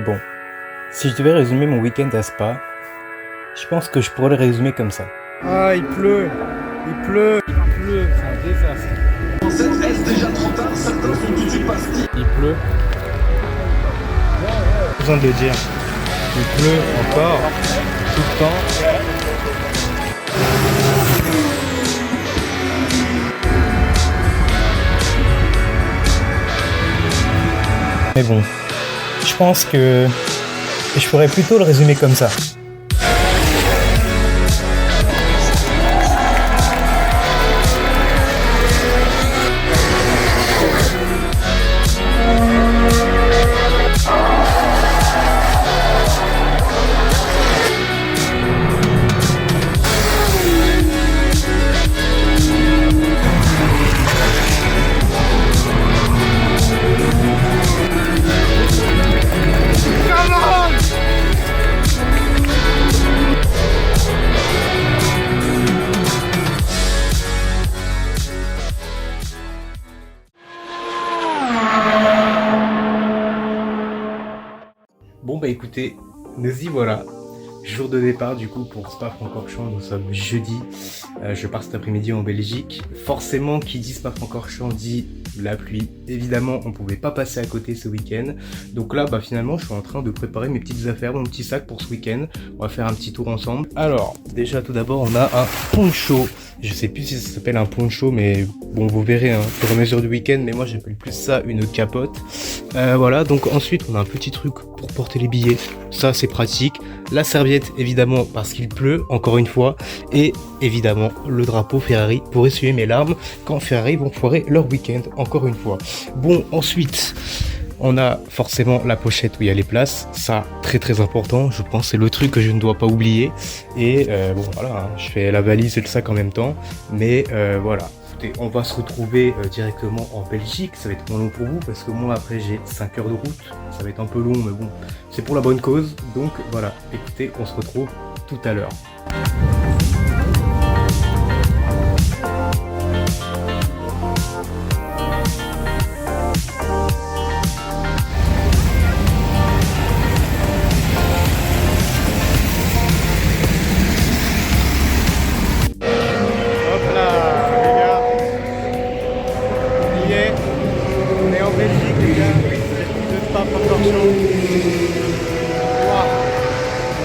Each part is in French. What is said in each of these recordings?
Bon, si je devais résumer mon week-end à Spa, je pense que je pourrais le résumer comme ça. Ah, il pleut, c'est un désastre. Est-ce déjà trop tard? Certains sont tout de suite partis. Il pleut. Pas besoin de le dire. Il pleut encore, tout le temps. Mais bon, je pense que je pourrais plutôt le résumer comme ça. Bon bah écoutez, nous y voilà. Jour de départ du coup pour Spa-Francorchamps, nous sommes jeudi. Je pars cet après-midi en Belgique. Forcément, qui dit Spa-Francorchamps dit la pluie. Évidemment, on pouvait pas passer à côté ce week-end. Donc là, bah finalement, je suis en train de préparer mes petites affaires, mon petit sac pour ce week-end. On va faire un petit tour ensemble. Alors, déjà tout d'abord, on a un poncho. Je sais plus si ça s'appelle un poncho, mais bon, vous verrez, hein, au fur et à mesure du week-end. Mais moi, j'appelle plus ça une capote. Voilà, donc ensuite, on a un petit truc pour porter les billets. Ça, c'est pratique. La serviette, évidemment, parce qu'il pleut, encore une fois. Et évidemment, le drapeau Ferrari pour essuyer mes larmes quand Ferrari vont foirer leur week-end, encore une fois. Bon, ensuite, on a forcément la pochette où il y a les places. Ça, très très important. Je pense que c'est le truc que je ne dois pas oublier. Et bon, voilà, hein, je fais la valise et le sac en même temps. Mais voilà. Écoutez, on va se retrouver directement en Belgique. Ça va être moins long pour vous parce que moi après j'ai 5 heures de route. Ça va être un peu long mais bon, c'est pour la bonne cause. Donc voilà, écoutez, on se retrouve tout à l'heure.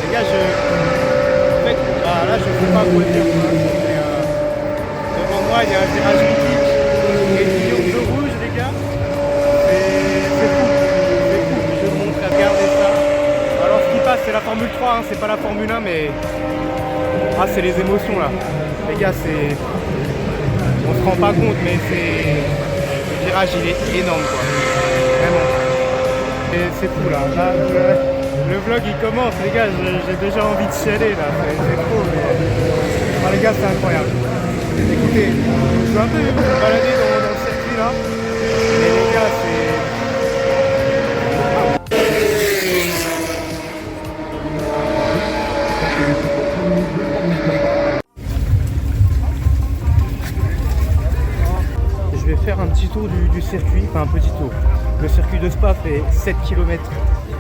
Les gars, en fait, là je sais pas quoi dire. Devant moi il y a un virage mythique et du bleu rouge, les gars. C'est fou, je vous montre, regardez ça. Alors ce qui passe c'est la Formule 3, hein, c'est pas la Formule 1, mais c'est les émotions là. Les gars, on se rend pas compte, mais le virage il est énorme quoi. Vraiment. C'est fou là. Le vlog il commence, les gars, j'ai déjà envie de chialer là, c'est trop, mais... les gars, c'est incroyable. Écoutez, je suis un peu baladé dans le circuit là, mais les gars, Je vais faire un petit tour du circuit, enfin un petit tour. Le circuit de Spa fait 7 km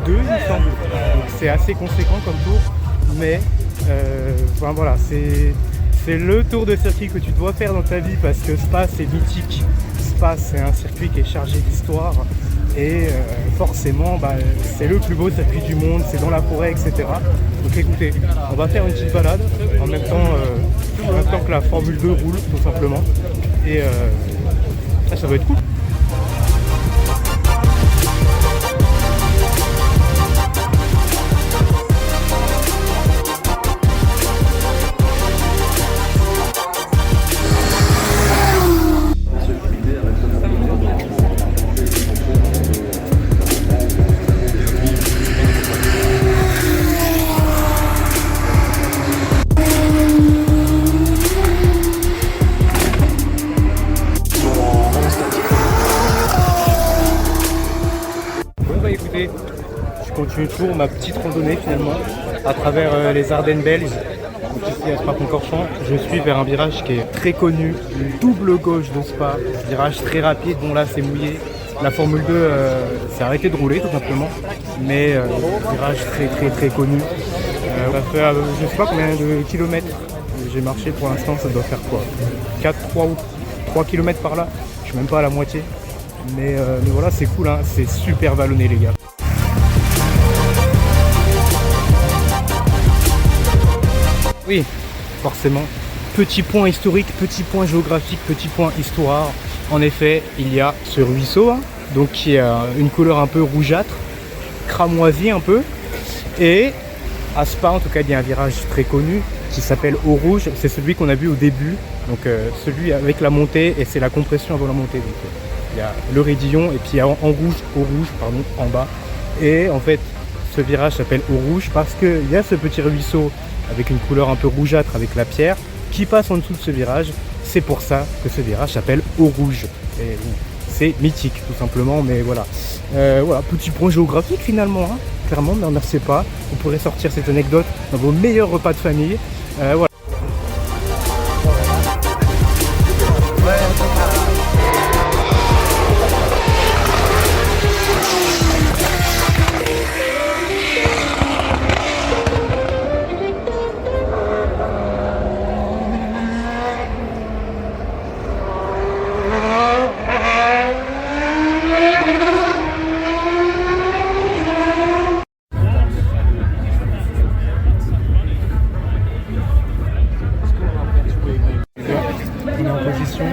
2 il me semble, donc c'est assez conséquent comme tour, mais enfin, voilà, c'est le tour de circuit que tu dois faire dans ta vie parce que Spa c'est mythique. Spa c'est un circuit qui est chargé d'histoire et forcément c'est le plus beau circuit du monde, c'est dans la forêt, etc. Donc écoutez, on va faire une petite balade en même temps que la Formule 2 roule tout simplement et ça va être cool. Je continue toujours ma petite randonnée finalement à travers les Ardennes belges. Donc ici à Spa-Francorchamps. Je suis vers un virage qui est très connu, une double gauche de Spa, virage très rapide. Bon là c'est mouillé. La Formule 2 s'est arrêtée de rouler tout simplement, mais virage très connu. Ça fait je sais pas combien de kilomètres j'ai marché pour l'instant, ça doit faire quoi 3 km par là, je suis même pas à la moitié. Mais voilà, c'est cool, hein. C'est super vallonné les gars. Oui, forcément. Petit point historique, petit point géographique, petit point histoire. En effet, il y a ce ruisseau, hein, donc qui a une couleur un peu rougeâtre, cramoisi un peu. Et à Spa, en tout cas, il y a un virage très connu qui s'appelle Eau Rouge. C'est celui qu'on a vu au début, donc celui avec la montée, et c'est la compression avant la montée. Donc, il y a le raidillon et puis il y a en rouge, Eau Rouge, pardon, en bas. Et en fait, ce virage s'appelle Eau Rouge parce qu'il y a ce petit ruisseau avec une couleur un peu rougeâtre avec la pierre qui passe en dessous de ce virage. C'est pour ça que ce virage s'appelle Eau Rouge. Et c'est mythique tout simplement, mais voilà. Voilà, petit point géographique finalement, hein. Clairement, ne remerciez pas. Vous pourrez sortir cette anecdote dans vos meilleurs repas de famille. Voilà. On est en position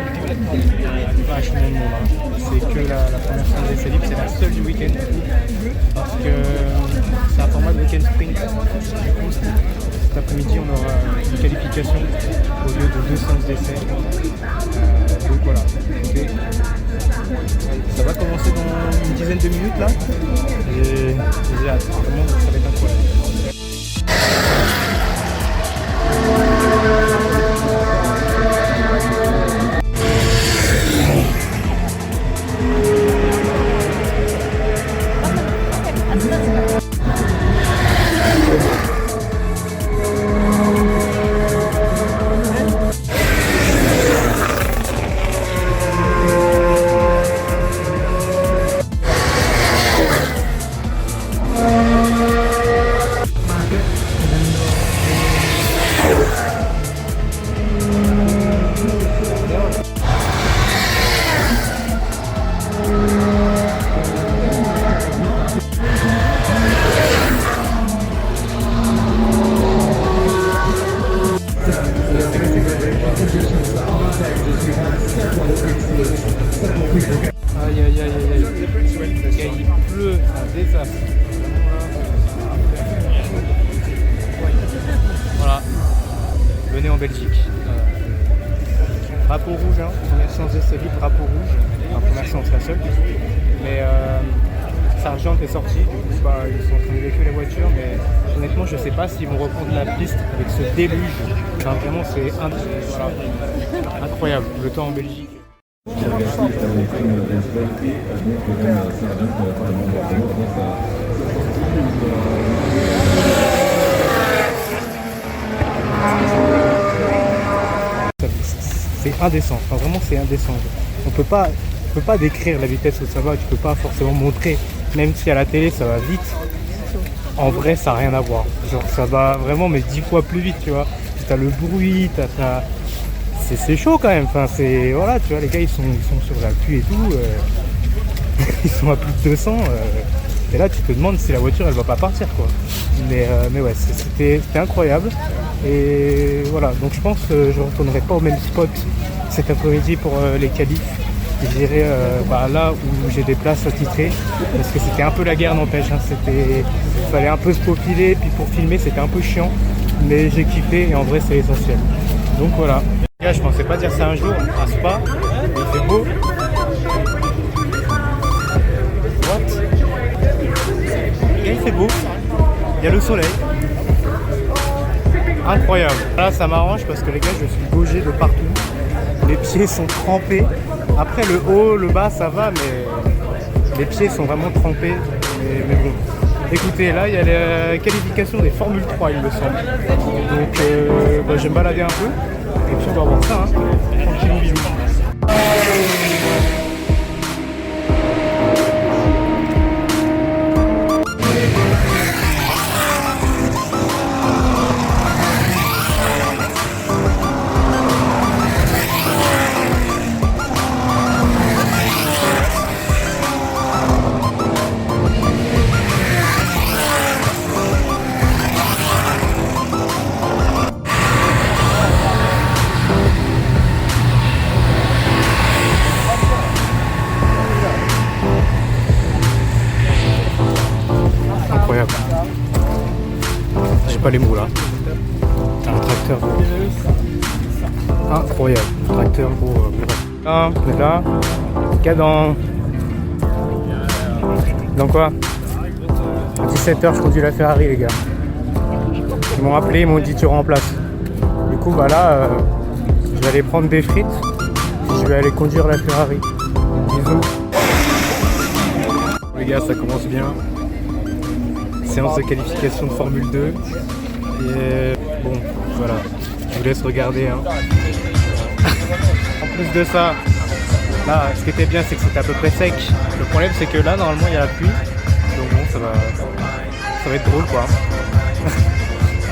vachement de monde, hein. C'est que la première séance d'essai libre, c'est la seule du week-end parce que c'est un format de week-end sprint. Du coup, cet après-midi, on aura une qualification au lieu de 2 séances d'essai. Donc voilà, écoutez, ça va commencer dans une dizaine de minutes là. J'ai hâte, vraiment, ça va être incroyable. Aïe aïe aïe aïe aïe. Il pleut, un désastre. Voilà. Venez en Belgique. Drapeau rouge, hein. Première séance d'essai libre, drapeau rouge. Enfin, première séance, la seule. Mais Sargent est sorti, du coup bah, ils sont en train d'évacuer la voiture, mais honnêtement je sais pas s'ils vont reprendre la piste avec ce déluge. Enfin, vraiment c'est voilà. Incroyable, le temps en Belgique. C'est indécent, enfin, vraiment c'est indécent. On peut pas décrire la vitesse où ça va, tu peux pas forcément montrer, même si à la télé ça va vite, en vrai ça n'a rien à voir. Genre ça va vraiment mais 10 fois plus vite, tu vois. T'as le bruit, c'est chaud quand même, enfin c'est, voilà, tu vois, les gars ils sont sur la pluie et tout, ils sont à plus de 200, et là tu te demandes si la voiture elle va pas partir quoi. Mais ouais, c'était incroyable, et voilà, donc je pense que je retournerai pas au même spot cet après-midi pour les qualifs. J'irai là où j'ai des places attitrées, parce que c'était un peu la guerre, n'empêche, hein. Il fallait un peu se profiler, puis pour filmer c'était un peu chiant, mais j'ai kiffé et en vrai c'est essentiel. Donc voilà. Les gars, je pensais pas dire ça un jour, à Spa, il fait beau. What? Les gars, il fait beau, il y a le soleil. Incroyable. Là ça m'arrange parce que les gars, je suis gaugé de partout. Les pieds sont trempés. Après le haut, le bas ça va, mais les pieds sont vraiment trempés. Mais bon, Écoutez, là il y a la qualification des Formule 3 il me semble. Donc je vais me balader un peu. Et puis on va voir ça, hein. Tranquillou bilou. Incroyable. J'ai pas les mots là. Un tracteur. Incroyable. Tracteur pour. On est là. Cadran. Dans quoi? À 17h, je conduis la Ferrari, les gars. Ils m'ont appelé, ils m'ont dit tu remplaces. Du coup, bah là, je vais aller prendre des frites. Je vais aller conduire la Ferrari. Bisous. Les gars, ça commence bien. Séance de qualification de Formule 2. Et bon, voilà. Je vous laisse regarder. Hein. En plus de ça, là, ce qui était bien, c'est que c'était à peu près sec. Le problème, c'est que là, normalement, il y a la pluie. Donc bon, ça va être drôle, quoi.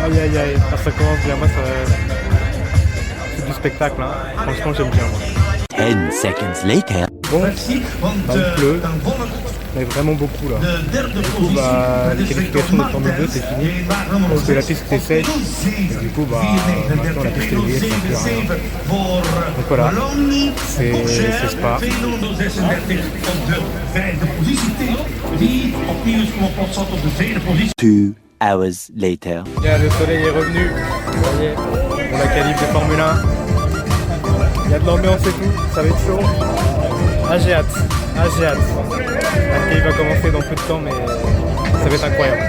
Aïe, aïe, aïe. Ah, ça commence bien. Moi, c'est du spectacle. Hein. Franchement, j'aime bien, moi. 10 seconds later. Bon, bah, il pleut. Mais vraiment beaucoup là. Du coup, bah, la qualification de Formule 2 c'est fini. Parce que la piste était sèche. Et du coup, bah, maintenant la piste est liée, ça ne fait rien. Donc voilà, c'est Spa. 2 hours later. Bien, le soleil est revenu. Ça y est, pour la qualif de Formule 1. Il y a de l'ambiance et tout, ça va être chaud. Ah, j'ai hâte. Il va commencer dans peu de temps, mais ça va être incroyable.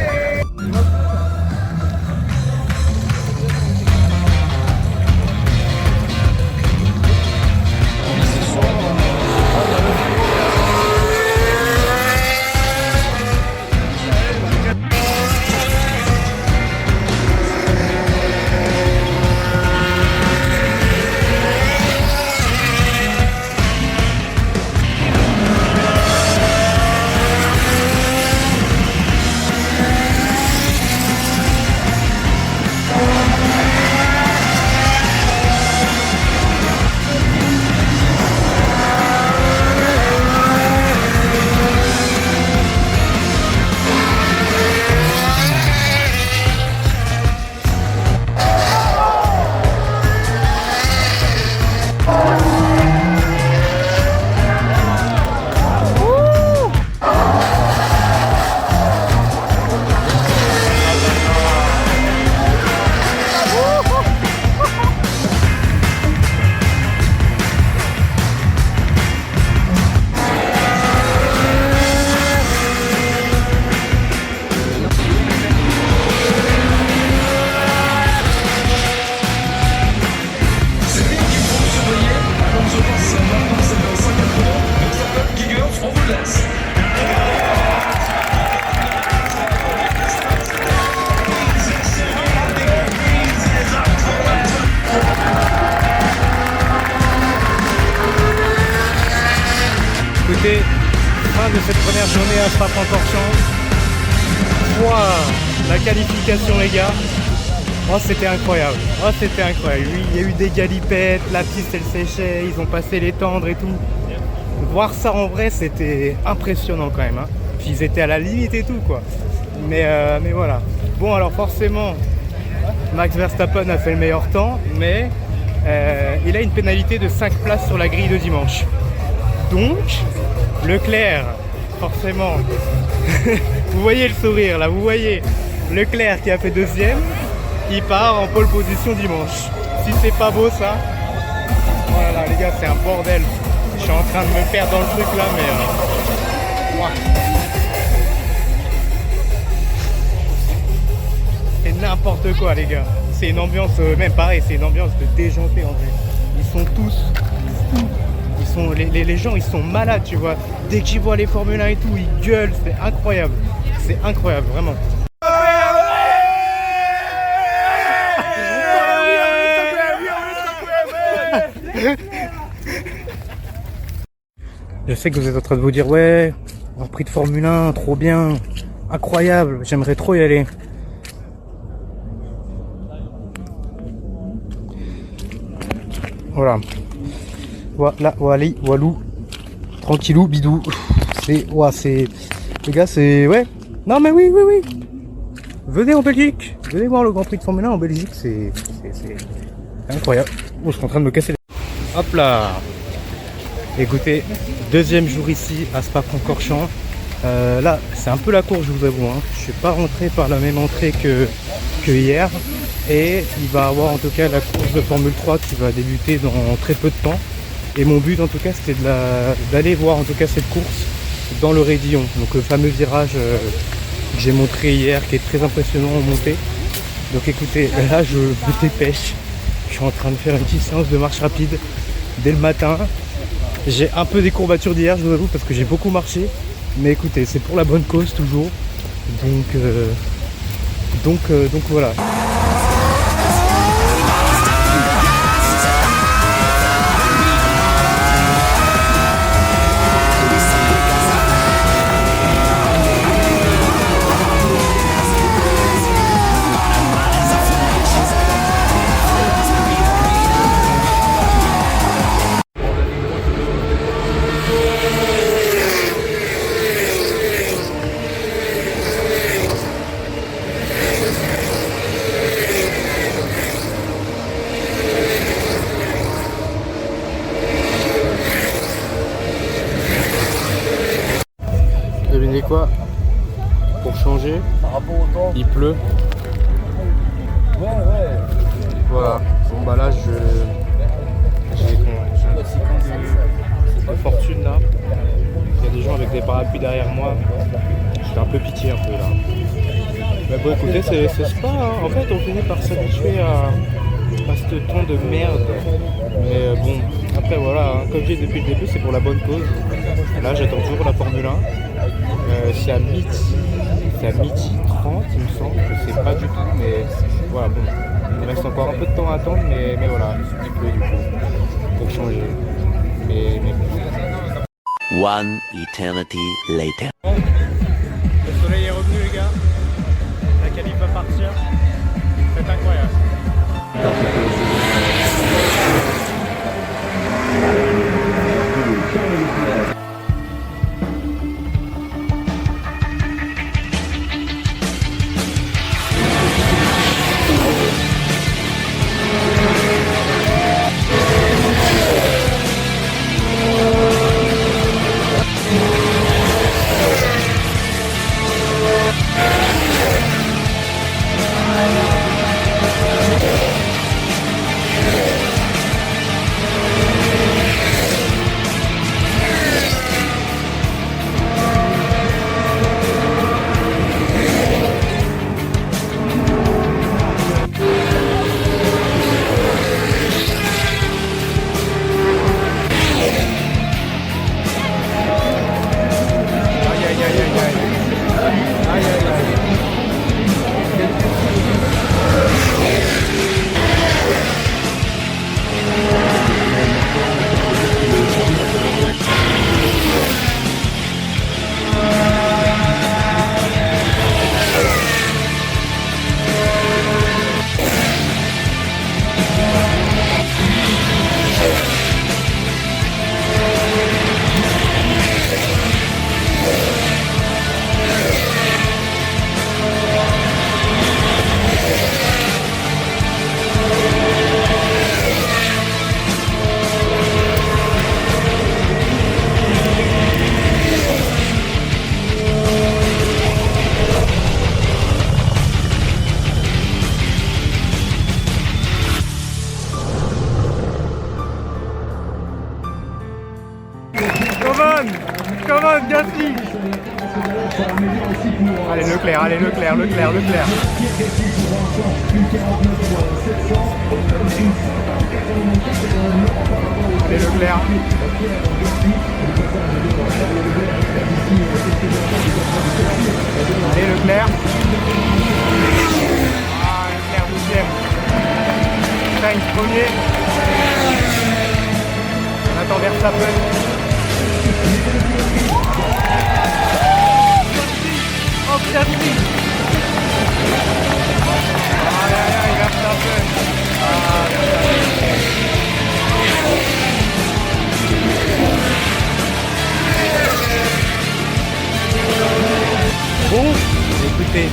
Écoutez, fin de cette première journée à Spa-Francorchamps. Wow, la qualification les gars. Oh c'était incroyable. Oui, il y a eu des galipettes, la piste elle séchait, ils ont passé les tendres et tout. Voir ça en vrai c'était impressionnant quand même. Hein. Puis ils étaient à la limite et tout quoi. Mais voilà. Bon alors forcément, Max Verstappen a fait le meilleur temps, mais il a une pénalité de 5 places sur la grille de dimanche. Donc, Leclerc, forcément, vous voyez le sourire là, vous voyez Leclerc qui a fait deuxième, il part en pole position dimanche. Si c'est pas beau ça, voilà les gars, c'est un bordel. Je suis en train de me perdre dans le truc là, mais wow. C'est n'importe quoi les gars. C'est une ambiance, même pareil, c'est une ambiance de déjanté en vrai. Ils sont tous fous. Les gens ils sont malades tu vois, dès qu'ils voient les Formule 1 et tout ils gueulent, c'est incroyable, C'est incroyable, vraiment. Je sais que vous êtes en train de vous dire ouais, Grand Prix de Formule 1, trop bien, incroyable, j'aimerais trop y aller. Voilà. Voilà, walou. Tranquillou, bidou. C'est... Les gars, c'est... Ouais. Non mais oui. Venez en Belgique. Venez voir le Grand Prix de Formule 1 en Belgique, c'est incroyable. Oh, je suis en train de me casser les... Hop là. Écoutez, deuxième jour ici à Spa-Francorchamps. Là, c'est un peu la course, je vous avoue. Hein. Je suis pas rentré par la même entrée que hier. Et il va y avoir en tout cas la course de Formule 3 qui va débuter dans très peu de temps. Et mon but en tout cas c'était d'aller voir en tout cas cette course dans le Raidillon. Donc le fameux virage que j'ai montré hier qui est très impressionnant en montée. Donc écoutez, là je me dépêche. Je suis en train de faire une petite séance de marche rapide dès le matin. J'ai un peu des courbatures d'hier, je vous avoue, parce que j'ai beaucoup marché. Mais écoutez, c'est pour la bonne cause toujours. Donc voilà. Devinez quoi? Pour changer, par rapport au temps, il pleut. Voilà. Bon bah là j'ai de fortune là. Il y a des gens avec des parapluies derrière moi. J'ai un peu pitié un peu là. Mais bon écoutez, c'est spa hein. En fait on finit par s'habituer à ce ton de merde. Mais bon, après voilà, hein, comme j'ai dit depuis le début, c'est pour la bonne cause. Là j'attends toujours la Formule 1. C'est à midi 30 il me semble, je sais pas du tout, mais voilà bon. Il reste encore un peu de temps à attendre, mais voilà, il pleut du coup, pour changer. Mais One eternity later. le soleil est revenu les gars, la qualif va partir, c'est incroyable. Come on, Gasly. Allez Leclerc. Allez Leclerc. Allez Leclerc. Allez Verstappen. Oh, Verstappen. Aïe, aïe, aïe, Verstappen. Ah, Verstappen. Bon, écoutez,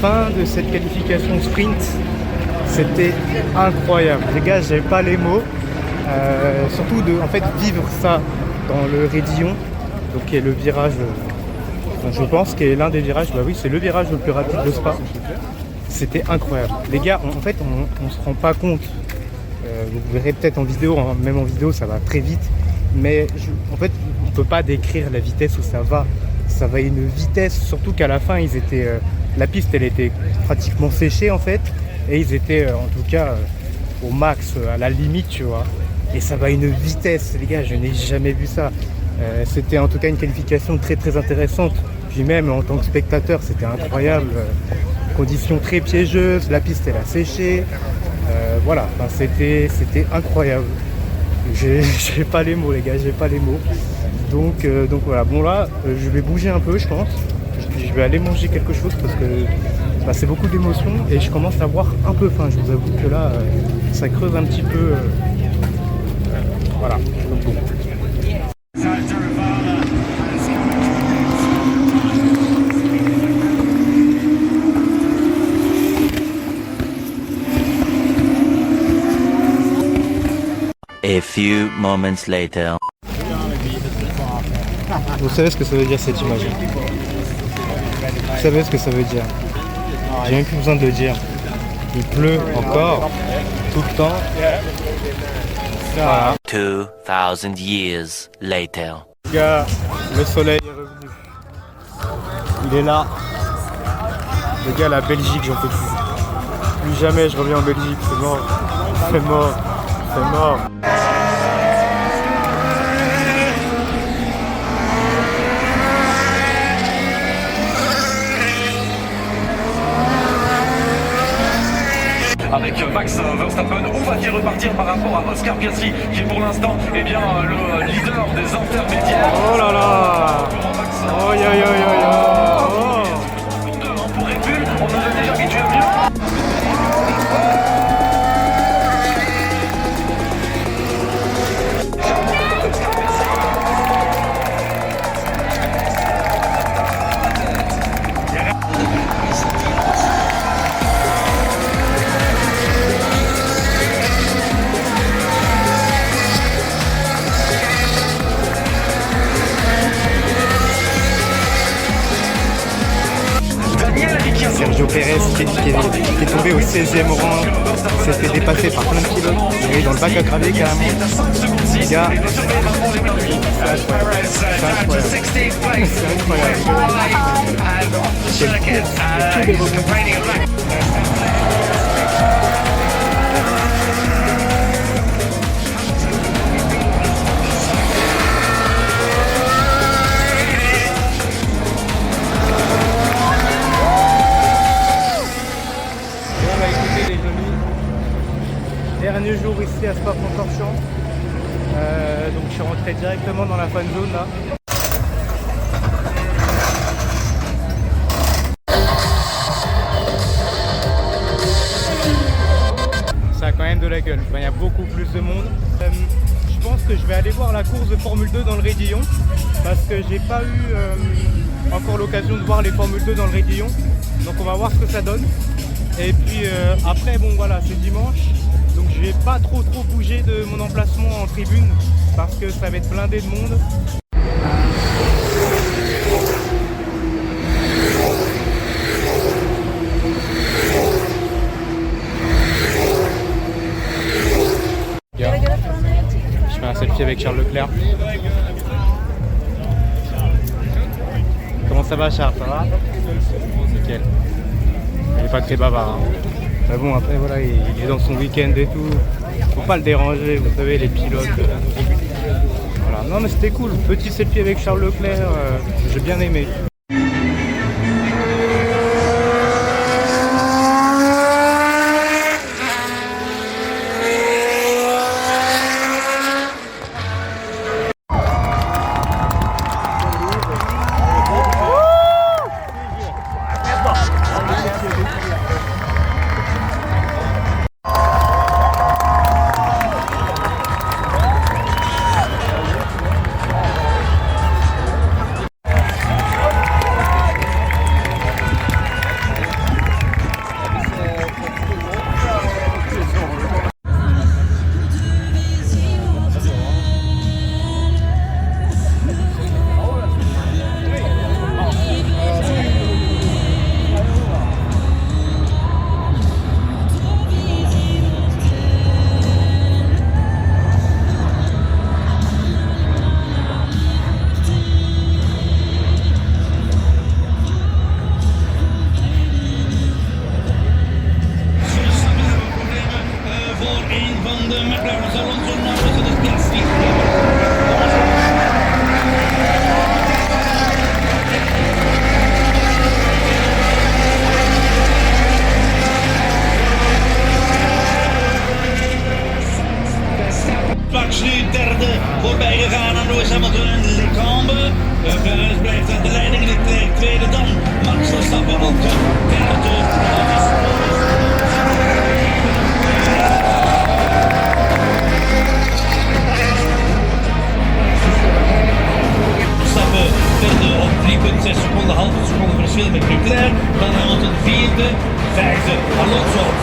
fin de cette qualification sprint, c'était incroyable. Les gars, j'avais pas les mots. Surtout de en fait vivre ça dans le Raidillon, donc qui est le virage, je pense, qui est l'un des virages. Bah oui, c'est le virage le plus rapide de Spa. C'était incroyable. Les gars, en fait, on se rend pas compte. Vous verrez peut-être en vidéo, hein, même en vidéo, ça va très vite. Mais en fait, on peut pas décrire la vitesse où ça va. Ça va à une vitesse, surtout qu'à la fin, ils étaient, la piste, elle était pratiquement séchée en fait, et ils étaient en tout cas au max, à la limite, tu vois. Et ça va à une vitesse, les gars, je n'ai jamais vu ça. C'était en tout cas une qualification très très intéressante. Puis même en tant que spectateur, c'était incroyable. Conditions très piégeuses, la piste elle a séché. Voilà, enfin, c'était incroyable. J'ai pas les mots, les gars, j'ai pas les mots. Donc voilà, bon là, je vais bouger un peu, je pense. Je vais aller manger quelque chose parce que bah, c'est beaucoup d'émotions et je commence à avoir un peu faim. Je vous avoue que là, ça creuse un petit peu. Voilà, donc bon. A few moments later. Vous savez ce que ça veut dire cette image? Vous savez ce que ça veut dire? J'ai même plus besoin de le dire. Il pleut encore, tout le temps. Voilà. 2000 years later. Les gars, le soleil est revenu. Il est là. Les gars, la Belgique, j'en peux plus. Plus jamais je reviens en Belgique, c'est mort. C'est mort. C'est mort. Avec Max Verstappen, on va-t-il repartir par rapport à Oscar Piastri, qui est pour l'instant le leader des intermédiaires. Oh là là. Oh yo yo yo yo. Oh. Pour Red Bull, on nous a déjà habitué à mieux. Sergio Pérez qui est tombé au 16e rang, s'est fait dépasser par plein de pilotes. Il est dans le bac à gravier carrément. Les gars, c'est incroyable. C'est incroyable. Dernier jour ici à Spa-Francorchamps, donc je suis rentré directement dans la fan zone là. Ça a quand même de la gueule, enfin, il y a beaucoup plus de monde. Je pense que je vais aller voir la course de Formule 2 dans le Raidillon parce que j'ai pas eu encore l'occasion de voir les Formule 2 dans le Raidillon, donc on va voir ce que ça donne. Et puis après, bon voilà, c'est dimanche. Donc je vais pas trop bouger de mon emplacement en tribune parce que ça va être blindé de monde. Je fais un selfie avec Charles Leclerc. Comment ça va Charles? Ça va? Nickel. Il est pas très bavard. Hein. Mais bon, après voilà, il est dans son week-end et tout. Faut pas le déranger, vous savez, les pilotes. Voilà. Non mais c'était cool. Petit selfie avec Charles Leclerc, j'ai bien aimé.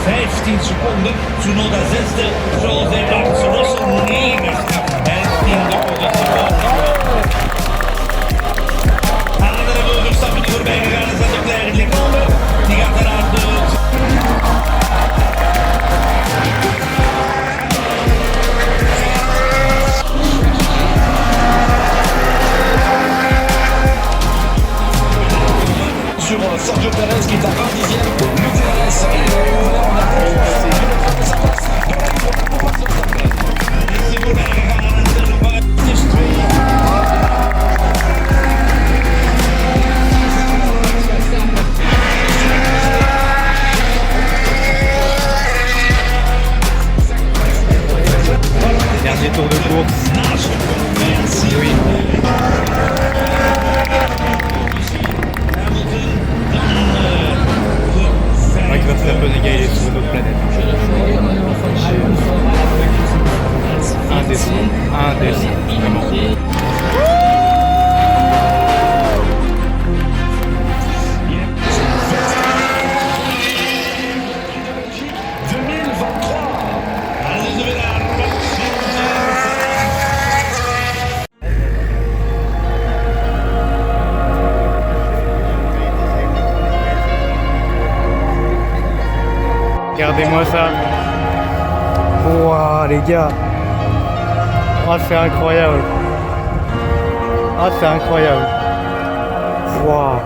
15 seconden. Tsunoda zesde, zoals hij Lance Russell negende. En in de onderste andere Verstappen die voorbij gegaan is aan de kleine Leclerc. Die gaat eraan de... Sur Sergio Perez qui est à 20e, Leclerc est ouvert en approche. Dernier tour de course. Oui. Max Verstappen, les gars, il est sur une autre planète. Indécent, vraiment. Regardez-moi ça. Wouah, les gars. Oh, c'est incroyable. Ah, c'est incroyable. Wouah.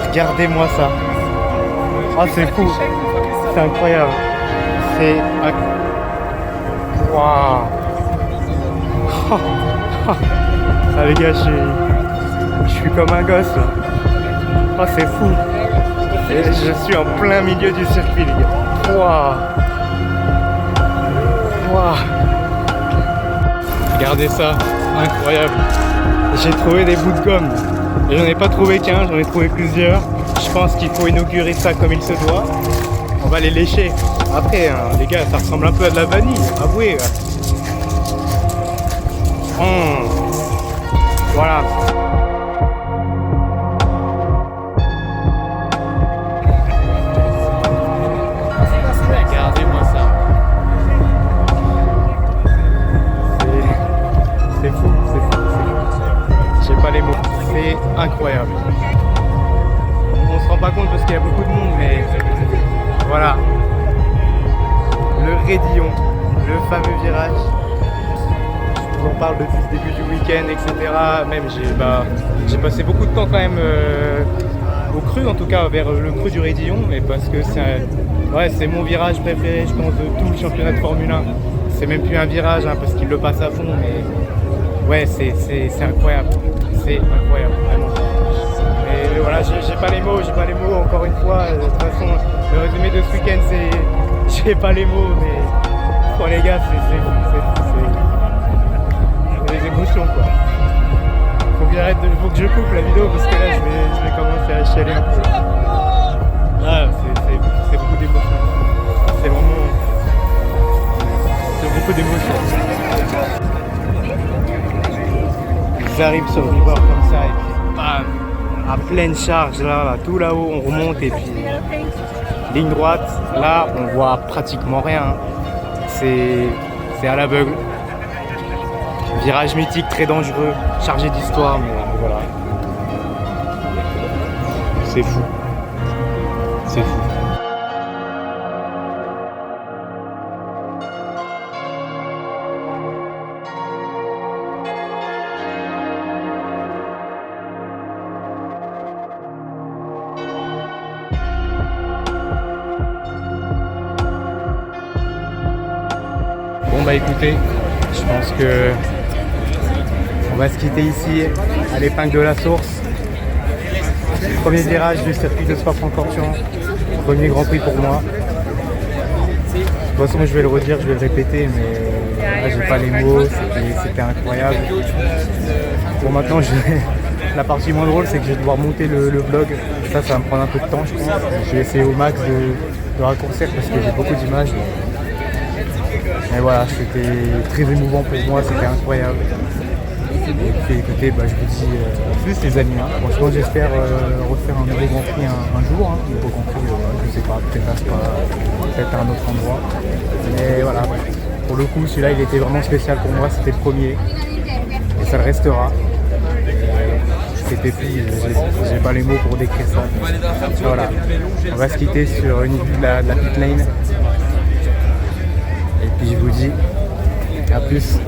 Regardez-moi ça. Ah, c'est fou. C'est incroyable. C'est... Wouah. Ah, les gars, je suis comme un gosse. Ah, c'est fou. Et je suis en plein milieu du circuit, les gars. Waouh. Waouh. Regardez ça, incroyable. J'ai trouvé des bouts de gomme. Et j'en ai pas trouvé qu'un, j'en ai trouvé plusieurs. Je pense qu'il faut inaugurer ça comme il se doit. On va les lécher. Après, hein, les gars, ça ressemble un peu à de la vanille, avouez. Voilà. Regardez-moi ça. C'est fou, c'est fou. J'ai pas les mots. C'est incroyable. On se rend pas compte parce qu'il y a beaucoup de monde, mais voilà. Le raidillon, le fameux virage. Je vous en parle depuis le début du week-end, etc. Même j'ai passé beaucoup de temps quand même au cru, en tout cas vers le cru du raidillon, mais parce que c'est mon virage préféré, je pense, de tout le championnat de Formule 1. C'est même plus un virage, hein, parce qu'il le passe à fond, mais ouais, c'est incroyable. C'est incroyable, vraiment. Et voilà, j'ai pas les mots, encore une fois. De toute façon, le résumé de ce week-end, c'est... J'ai pas les mots, mais... Oh les gars, c'est des émotions, quoi. Faut que je coupe la vidéo, parce que là, je vais commencer à chialer un peu. Ah, c'est beaucoup d'émotions. C'est vraiment... C'est beaucoup d'émotions. Ils arrivent sur le bord comme ça, et puis bam, à pleine charge, là, tout là-haut, on remonte, et puis ligne droite, là, on voit pratiquement rien. C'est à l'aveugle. Virage mythique, très dangereux, chargé d'histoire, mais voilà. C'est fou. C'est fou. Bon bah écoutez, je pense que on va se quitter ici à l'épingle de la source. Premier virage du circuit de Spa-Francorchamps. Premier Grand Prix pour moi. De toute façon, je vais le redire, je vais le répéter, mais là, j'ai pas les mots, c'était incroyable. Bon, maintenant, la partie moins drôle, c'est que je vais devoir monter le vlog. Ça va me prendre un peu de temps, je pense. Je vais essayer au max de raccourcir parce que j'ai beaucoup d'images. Mais voilà, c'était très émouvant pour moi, c'était incroyable. Et puis écoutez, je vous dis à plus les amis. Franchement, j'espère refaire un nouveau Grand Prix un jour. Un nouveau Grand Prix, je sais pas, peut-être à un autre endroit. Mais voilà, pour le coup, celui-là, il était vraiment spécial pour moi. C'était le premier. Et ça le restera. C'était pire, j'ai pas les mots pour décrire ça. Voilà, on va se quitter sur une vue de la pit lane. Et puis je vous dis à plus.